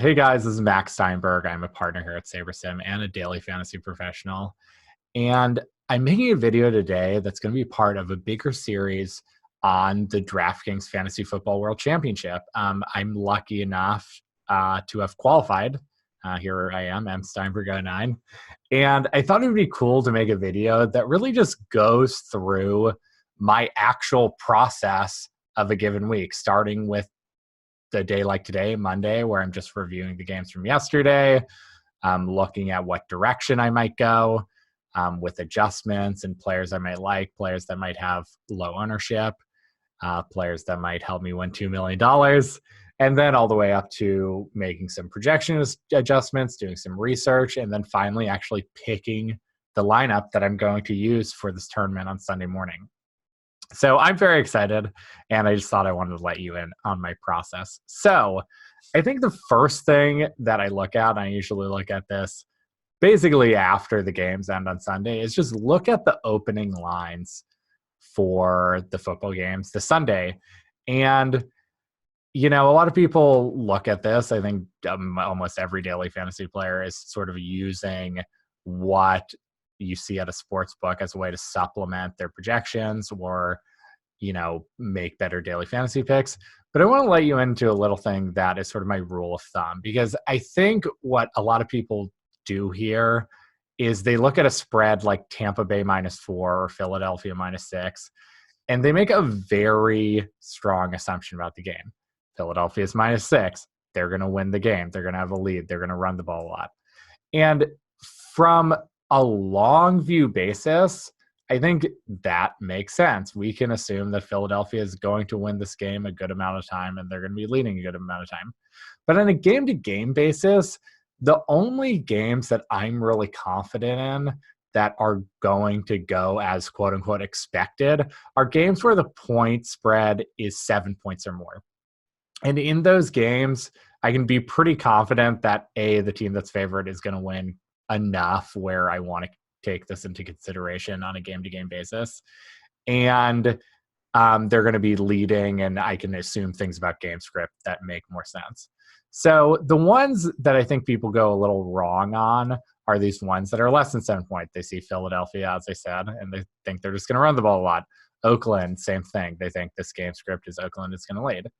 Hey guys, this is Max Steinberg. I'm a partner here at SaberSim and a daily fantasy professional. And I'm making a video today that's going to be part of a bigger series on the DraftKings Fantasy Football World Championship. I'm lucky enough to have qualified. Here I am, M Steinberg 09. And I thought it would be cool to make a video that really just goes through my actual process of a given week, starting with the day like today, Monday, where I'm just reviewing the games from yesterday, looking at what direction I might go with adjustments and players I might like, players that might have low ownership, players that might help me win $2 million, and then all the way up to making some projection adjustments, doing some research, and then finally actually picking the lineup that I'm going to use for this tournament on Sunday morning. So I'm very excited, and I just thought I wanted to let you in on my process. So I think the first thing that I look at, and I usually look at this basically after the games end on Sunday, is just look at the opening lines for the football games this Sunday. And, you know, a lot of people look at this. I think almost every daily fantasy player is sort of using what you see at a sports book as a way to supplement their projections or, you know, make better daily fantasy picks. But I want to let you into a little thing that is sort of my rule of thumb, because I think what a lot of people do here is they look at a spread like Tampa Bay -4 or Philadelphia -6, and they make a very strong assumption about the game. Philadelphia is -6. They're going to win the game. They're going to have a lead. They're going to run the ball a lot. And from a long view basis, I think that makes sense. We can assume that Philadelphia is going to win this game a good amount of time, and they're going to be leading a good amount of time. But on a game-to-game basis, the only games that I'm really confident in that are going to go as quote-unquote expected are games where the point spread is 7 points or more. And in those games, I can be pretty confident that, A, the team that's favored is going to win enough where I want to take this into consideration on a game-to-game basis. And they're going to be leading, and I can assume things about game script that make more sense. So the ones that I think people go a little wrong on are these ones that are less than 7 points. They see Philadelphia, as I said, and they think they're just going to run the ball a lot. Oakland, same thing. They think this game script is Oakland is going to lead.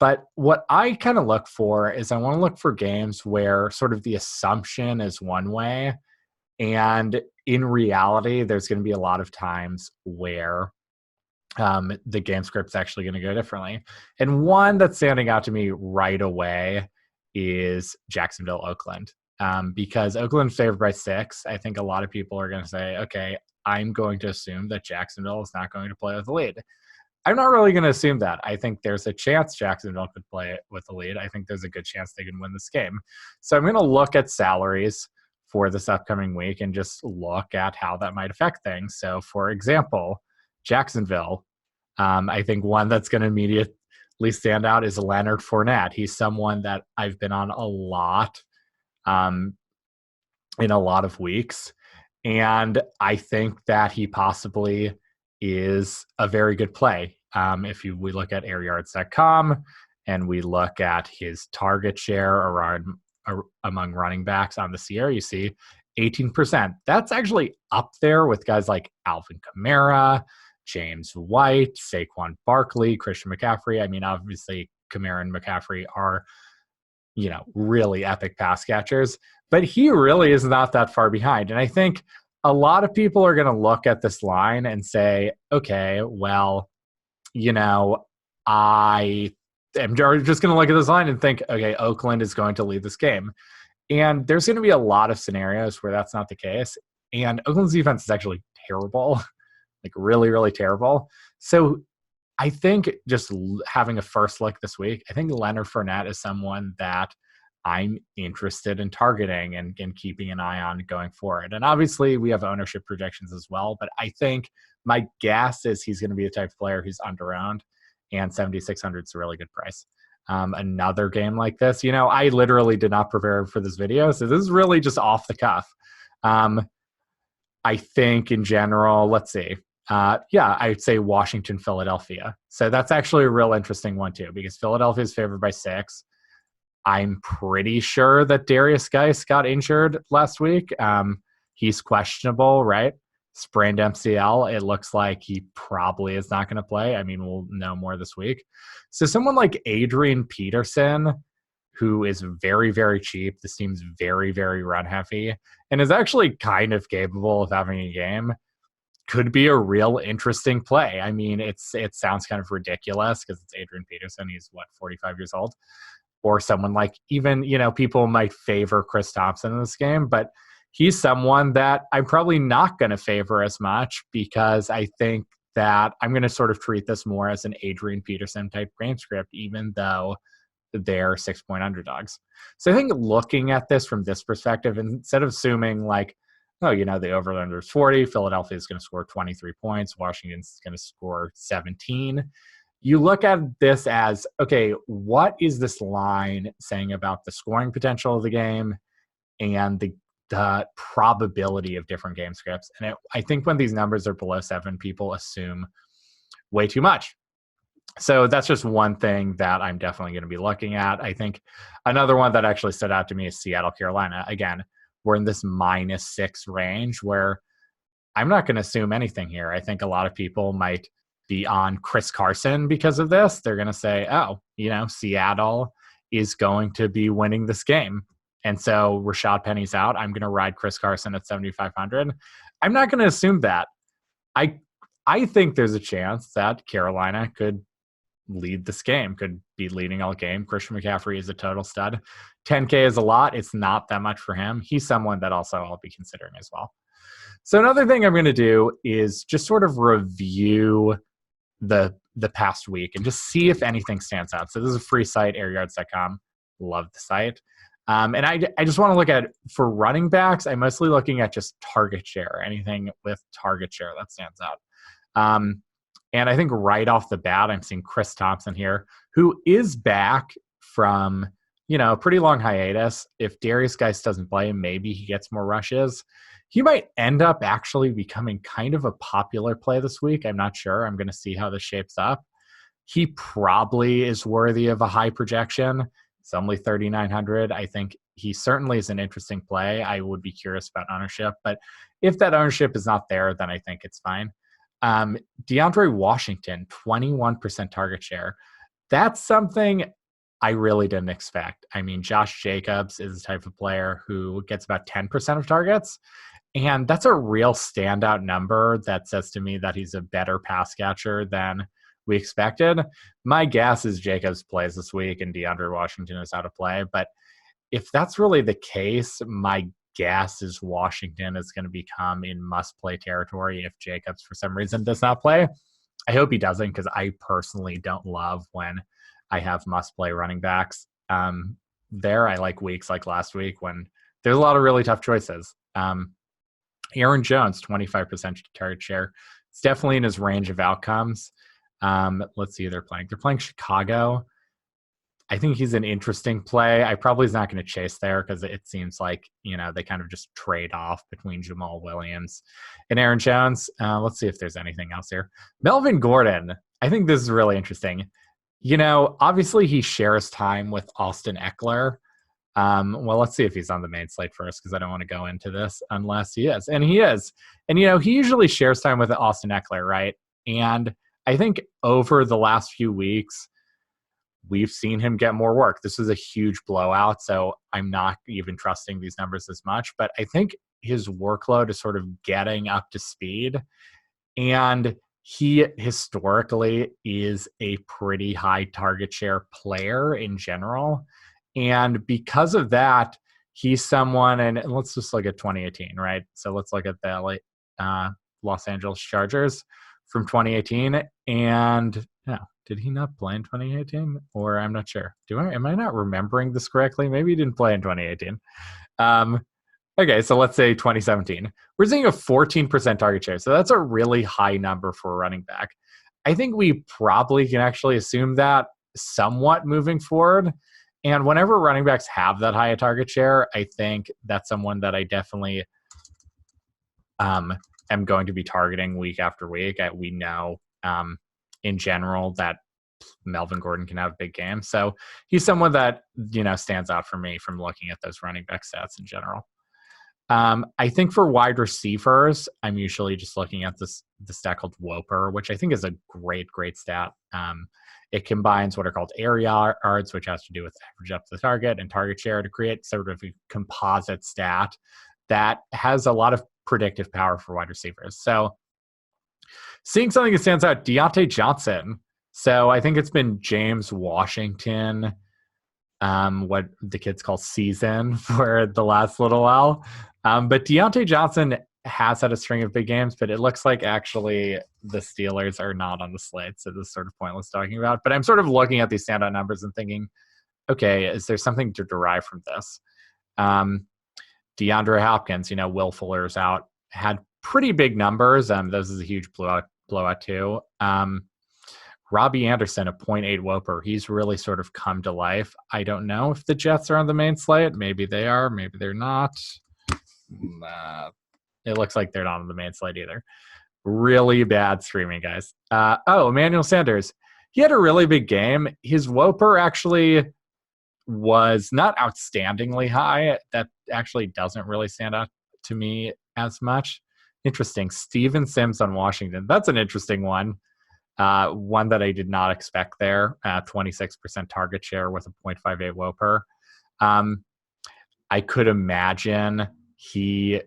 But what I kind of look for is I want to look for games where sort of the assumption is one way, and in reality, there's going to be a lot of times where the game script's actually going to go differently. And one that's standing out to me right away is Jacksonville, Oakland. Because Oakland's favored by 6, I think a lot of people are going to say, okay, I'm going to assume that Jacksonville is not going to play with the lead. I'm not really going to assume that. I think there's a chance Jacksonville could play it with the lead. I think there's a good chance they can win this game. So I'm going to look at salaries for this upcoming week and just look at how that might affect things. So, for example, Jacksonville, I think one that's going to immediately stand out is Leonard Fournette. He's someone that I've been on a lot in a lot of weeks. And I think that he possibly is a very good play. If we look at airyards.com and we look at his target share among running backs on the year, you see 18%. That's actually up there with guys like Alvin Kamara, James White, Saquon Barkley, Christian McCaffrey. I mean, obviously, Kamara and McCaffrey are, you know, really epic pass catchers, but he really is not that far behind. And I think a lot of people are going to look at this line and say, okay, well, you know, I am just going to look at this line and think, okay, Oakland is going to lead this game. And there's going to be a lot of scenarios where that's not the case. And Oakland's defense is actually terrible, like really, really terrible. So I think just having a first look this week, I think Leonard Fournette is someone that I'm interested in targeting and keeping an eye on going forward. And obviously we have ownership projections as well, but I think my guess is he's going to be the type of player who's under-owned, and 7,600 is a really good price. Another game like this, you know, I literally did not prepare for this video, so this is really just off the cuff. I think in general, let's see. I'd say Washington, Philadelphia. So that's actually a real interesting one too, because Philadelphia is favored by 6. I'm pretty sure that Darius Geis got injured last week. He's questionable, right? Sprained MCL. It looks like he probably is not going to play. I mean, we'll know more this week. So someone like Adrian Peterson, who is very, very cheap. This team's very, very run heavy and is actually kind of capable of having a game, could be a real interesting play. I mean, it sounds kind of ridiculous because it's Adrian Peterson. He's 45 years old, or someone like, even, people might favor Chris Thompson in this game, but he's someone that I'm probably not going to favor as much because I think that I'm going to sort of treat this more as an Adrian Peterson type game script, even though they're 6-point underdogs. So I think looking at this from this perspective, instead of assuming like, oh, the over-under is 40, Philadelphia is going to score 23 points, Washington's going to score 17. You look at this as, okay, what is this line saying about the scoring potential of the game and the probability of different game scripts? And I think when these numbers are below 7, people assume way too much. So that's just one thing that I'm definitely going to be looking at. I think another one that actually stood out to me is Seattle, Carolina. Again, we're in this -6 range where I'm not going to assume anything here. I think a lot of people might be on Chris Carson because of this. They're going to say, oh, Seattle is going to be winning this game. And so Rashad Penny's out. I'm going to ride Chris Carson at 7,500. I'm not going to assume that. I think there's a chance that Carolina could lead this game, could be leading all game. Christian McCaffrey is a total stud. 10K is a lot. It's not that much for him. He's someone that also I'll be considering as well. So another thing I'm going to do is just sort of review the past week and just see if anything stands out. So this is a free site, airyards.com. Love the site. And I just want to look at, for running backs, I'm mostly looking at just target share, anything with target share that stands out. And I think right off the bat, I'm seeing Chris Thompson here, who is back from, a pretty long hiatus. If Darius Geis doesn't play, maybe he gets more rushes. He might end up actually becoming kind of a popular play this week. I'm not sure. I'm going to see how this shapes up. He probably is worthy of a high projection. It's only 3,900. I think he certainly is an interesting play. I would be curious about ownership, but if that ownership is not there, then I think it's fine. DeAndre Washington, 21% target share. That's something I really didn't expect. I mean, Josh Jacobs is the type of player who gets about 10% of targets. And that's a real standout number that says to me that he's a better pass catcher than we expected. My guess is Jacobs plays this week and DeAndre Washington is out of play. But if that's really the case, my guess is Washington is going to become in must-play territory if Jacobs, for some reason, does not play. I hope he doesn't, because I personally don't love when I have must-play running backs. I like weeks like last week when there's a lot of really tough choices. Aaron Jones, 25% target share. It's definitely in his range of outcomes. Let's see who they're playing. They're playing Chicago. I think he's an interesting play. I probably is not going to chase there because it seems like, they kind of just trade off between Jamal Williams and Aaron Jones. Let's see if there's anything else here. Melvin Gordon. I think this is really interesting. Obviously he shares time with Austin Eckler. Well, let's see if he's on the main slate first, because I don't want to go into this unless he is. And he is. And, he usually shares time with Austin Eckler, right? And I think over the last few weeks, we've seen him get more work. This is a huge blowout, so I'm not even trusting these numbers as much. But I think his workload is sort of getting up to speed. And he historically is a pretty high target share player in general. And because of that, he's someone, and let's just look at 2018, right? So let's look at the Los Angeles Chargers from 2018. And did he not play in 2018? Or I'm not sure. Am I not remembering this correctly? Maybe he didn't play in 2018. Okay, so let's say 2017. We're seeing a 14% target share. So that's a really high number for a running back. I think we probably can actually assume that somewhat moving forward. And whenever running backs have that high a target share, I think that's someone that I definitely am going to be targeting week after week. We know in general that Melvin Gordon can have a big game. So he's someone that, stands out for me from looking at those running back stats in general. I think for wide receivers, I'm usually just looking at the stat called WOPR, which I think is a great stat. It combines what are called air yards, which has to do with average up the target, and target share to create sort of a composite stat that has a lot of predictive power for wide receivers. So seeing something that stands out, Deontay Johnson. So I think it's been James Washington, what the kids call season for the last little while. But Deontay Johnson has had a string of big games, but it looks like actually the Steelers are not on the slate. So this is sort of pointless talking about. But I'm sort of looking at these standout numbers and thinking, okay, is there something to derive from this? DeAndre Hopkins, Will Fuller's out, had pretty big numbers. This is a huge blowout too. Robbie Anderson, a 0.8 WOPR. He's really sort of come to life. I don't know if the Jets are on the main slate. Maybe they are. Maybe they're not. It looks like they're not on the main slate either. Really bad streaming, guys. Emmanuel Sanders. He had a really big game. His WOPR actually was not outstandingly high. That actually doesn't really stand out to me as much. Interesting. Steven Sims on Washington. That's an interesting one. One that I did not expect there. 26% target share with a 0.58 WOPR. I could imagine he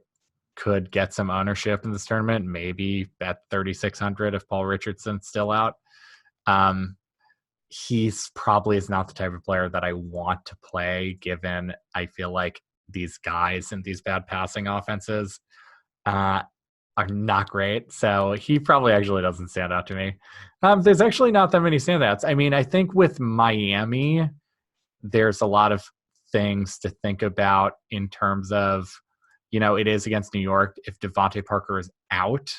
could get some ownership in this tournament, maybe bet 3,600 if Paul Richardson's still out. He's probably is not the type of player that I want to play, given I feel like these guys in these bad passing offenses are not great. So he probably actually doesn't stand out to me. There's actually not that many standouts. I mean, I think with Miami, there's a lot of things to think about in terms of, it is against New York. If Devontae Parker is out,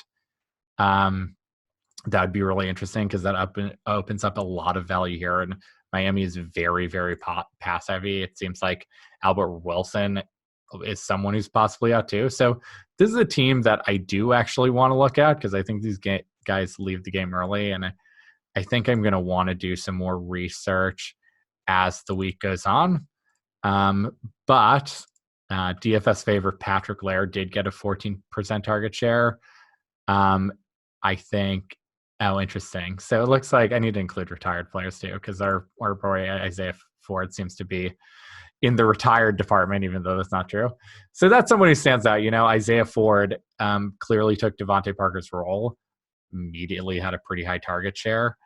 that would be really interesting because that opens up a lot of value here. And Miami is very, very pass heavy. It seems like Albert Wilson is someone who's possibly out too. So this is a team that I do actually want to look at because I think these guys leave the game early. And I think I'm going to want to do some more research as the week goes on. But DFS favorite Patrick Laird did get a 14% target share. I think, interesting. So it looks like I need to include retired players too, because our boy Isaiah Ford seems to be in the retired department, even though that's not true. So that's someone who stands out. Isaiah Ford clearly took Devontae Parker's role, immediately had a pretty high target share.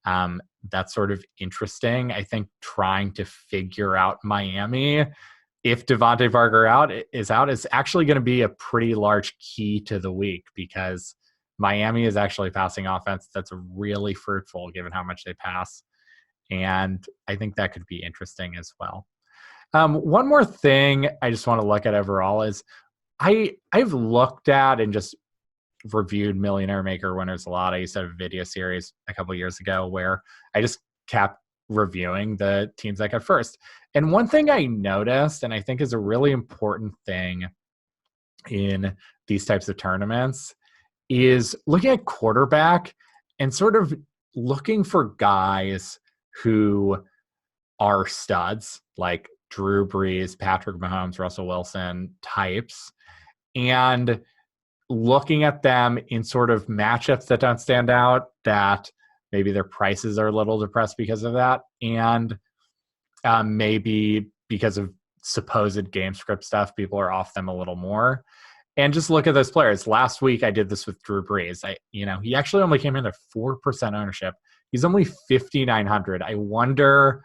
That's sort of interesting. I think trying to figure out Miami, if Devontae Parker is actually going to be a pretty large key to the week because Miami is actually passing offense that's really fruitful given how much they pass. And I think that could be interesting as well. One more thing I just want to look at overall is I've looked at and just reviewed Millionaire Maker winners a lot. I used to have a video series a couple years ago where I just kept reviewing the teams that got first. And one thing I noticed, and I think is a really important thing in these types of tournaments, is looking at quarterback and sort of looking for guys who are studs like Drew Brees, Patrick Mahomes, Russell Wilson types, and looking at them in sort of matchups that don't stand out, that maybe their prices are a little depressed because of that, and maybe because of supposed game script stuff, people are off them a little more. And just look at those players. Last week, I did this with Drew Brees. He actually only came in at 4% ownership. He's only 5,900. I wonder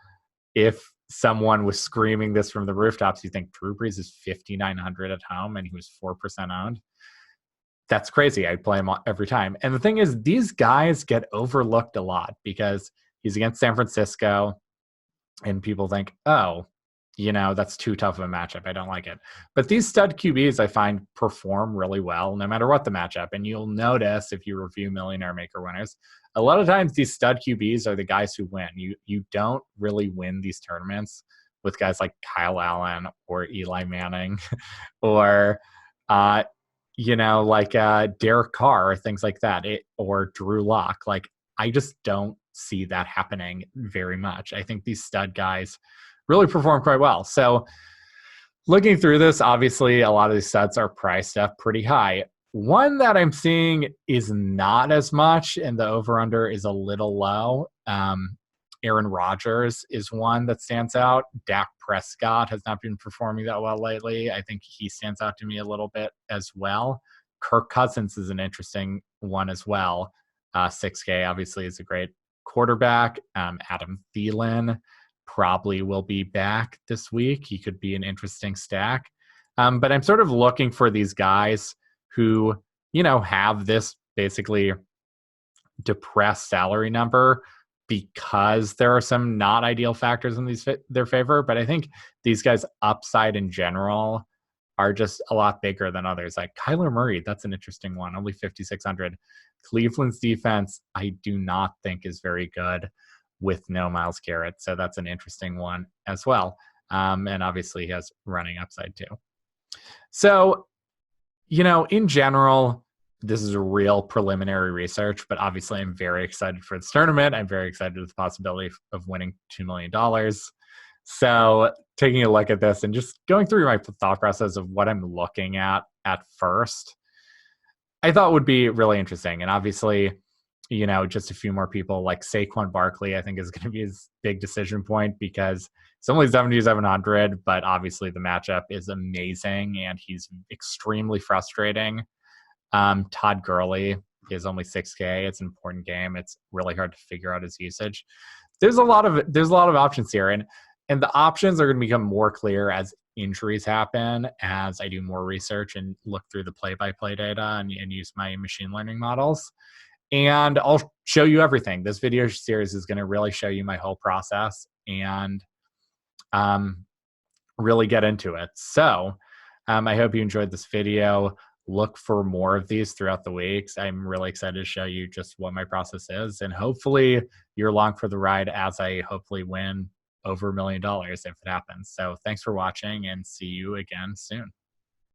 if someone was screaming this from the rooftops. You think Drew Brees is 5,900 at home and he was 4% owned? That's crazy. I'd play him every time. And the thing is, these guys get overlooked a lot because he's against San Francisco and people think, oh, that's too tough of a matchup. I don't like it. But these stud QBs I find perform really well no matter what the matchup. And you'll notice if you review Millionaire Maker winners, a lot of times these stud QBs are the guys who win. You don't really win these tournaments with guys like Kyle Allen or Eli Manning or Derek Carr or things like that, or Drew Lock. Like, I just don't see that happening very much. I think these stud guys really perform quite well. So looking through this, obviously a lot of these sets are priced up pretty high. One that I'm seeing is not as much, and the over-under is a little low. Aaron Rodgers is one that stands out. Dak Prescott has not been performing that well lately. I think he stands out to me a little bit as well. Kirk Cousins is an interesting one as well. 6K obviously is a great quarterback. Adam Thielen probably will be back this week. He could be an interesting stack. But I'm sort of looking for these guys who, have this basically depressed salary number because there are some not ideal factors in their favor. But I think these guys' upside in general are just a lot bigger than others. Like Kyler Murray, that's an interesting one, only 5,600. Cleveland's defense, I do not think is very good with no Myles Garrett. So that's an interesting one as well. And obviously he has running upside too. So, in general, this is a real preliminary research, but obviously I'm very excited for this tournament. I'm very excited with the possibility of winning $2 million. So taking a look at this and just going through my thought process of what I'm looking at first, I thought would be really interesting. And obviously, just a few more people like Saquon Barkley, I think is going to be his big decision point because it's only 7,700, but obviously the matchup is amazing and he's extremely frustrating. Todd Gurley is only 6K. It's an important game. It's really hard to figure out his usage. There's a lot of options here, and the options are going to become more clear as injuries happen, as I do more research and look through the play-by-play data and use my machine learning models. And I'll show you everything. This video series is going to really show you my whole process and really get into it. So I hope you enjoyed this video. Look for more of these throughout the weeks. I'm really excited to show you just what my process is. And hopefully you're along for the ride as I hopefully win over $1 million if it happens. So thanks for watching and see you again soon.